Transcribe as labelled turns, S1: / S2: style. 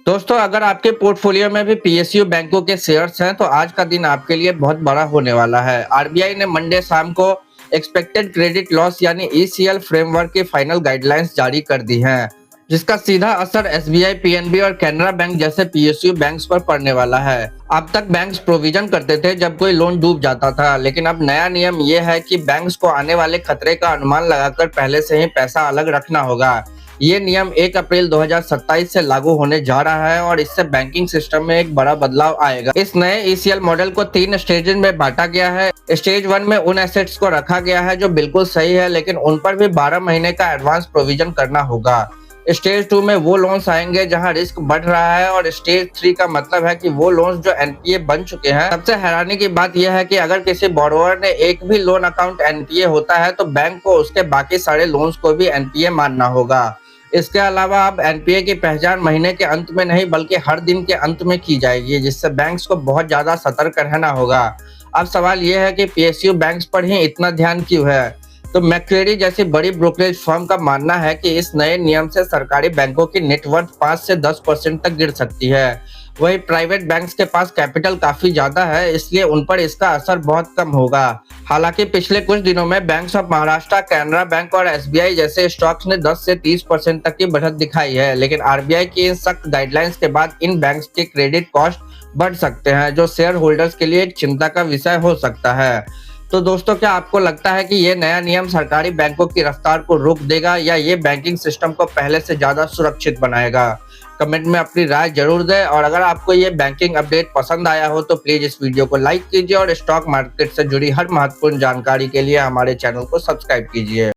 S1: दोस्तों, अगर आपके पोर्टफोलियो में भी पीएसयू बैंकों के शेयर्स हैं, तो आज का दिन आपके लिए बहुत बड़ा होने वाला है। आरबीआई ने मंडे शाम को एक्सपेक्टेड क्रेडिट लॉस यानी ईसीएल फ्रेमवर्क की फाइनल गाइडलाइंस जारी कर दी हैं, जिसका सीधा असर एसबीआई, पीएनबी और कैनरा बैंक जैसे पीएसयू बैंक्स पर पड़ने वाला है। अब तक बैंक्स प्रोविजन करते थे जब कोई लोन डूब जाता था, लेकिन अब नया नियम ये है कि बैंक्स को आने वाले खतरे का अनुमान लगाकर पहले से ही पैसा अलग रखना होगा। ये नियम 1 अप्रैल 2027 से लागू होने जा रहा है और इससे बैंकिंग सिस्टम में एक बड़ा बदलाव आएगा। इस नए ईसीएल मॉडल को 3 स्टेजेस में बांटा गया है। स्टेज 1 में उन एसेट्स को रखा गया है जो बिल्कुल सही है, लेकिन उन पर भी 12 महीने का एडवांस प्रोविजन करना होगा। स्टेज 2 में वो लोन्स आएंगे जहां रिस्क बढ़ रहा है और स्टेज 3 का मतलब है कि वो लोन्स जो एनपीए बन चुके हैं। सबसे हैरानी की बात यह है कि अगर किसी बोरोवर ने एक भी लोन अकाउंट एनपीए होता है तो बैंक को उसके बाकी सारे लोन्स को भी एनपीए मानना होगा। इसके अलावा अब एनपीए की पहचान महीने के अंत में नहीं बल्कि हर दिन के अंत में की जाएगी, जिससे बैंक्स को बहुत ज्यादा सतर्क रहना होगा। अब सवाल यह है कि पीएसयू बैंक्स पर ही इतना ध्यान क्यों है? तो मैक्वेरी जैसी बड़ी ब्रोकरेज फर्म का मानना है कि इस नए नियम से सरकारी बैंकों की नेटवर्थ 5 से 10% तक गिर सकती है। वही प्राइवेट बैंक्स के पास कैपिटल काफी ज्यादा है, इसलिए उन पर इसका असर बहुत कम होगा। हालांकि पिछले कुछ दिनों में banks of Maharashtra, Canara bank और एसबीआई जैसे स्टॉक्स ने 10 से 30% तक की बढ़त दिखाई है, लेकिन आरबीआई की इन सख्त गाइडलाइंस के बाद इन बैंक्स के क्रेडिट कॉस्ट बढ़ सकते हैं, जो शेयर होल्डर्स के लिए एक चिंता का विषय हो सकता है। तो दोस्तों, क्या आपको लगता है कि ये नया नियम सरकारी बैंकों की रफ्तार को रोक देगा या ये बैंकिंग सिस्टम को पहले से ज्यादा सुरक्षित बनाएगा? कमेंट में अपनी राय जरूर दें और अगर आपको ये बैंकिंग अपडेट पसंद आया हो तो प्लीज इस वीडियो को लाइक कीजिए और स्टॉक मार्केट से जुड़ी हर महत्वपूर्ण जानकारी के लिए हमारे चैनल को सब्सक्राइब कीजिए।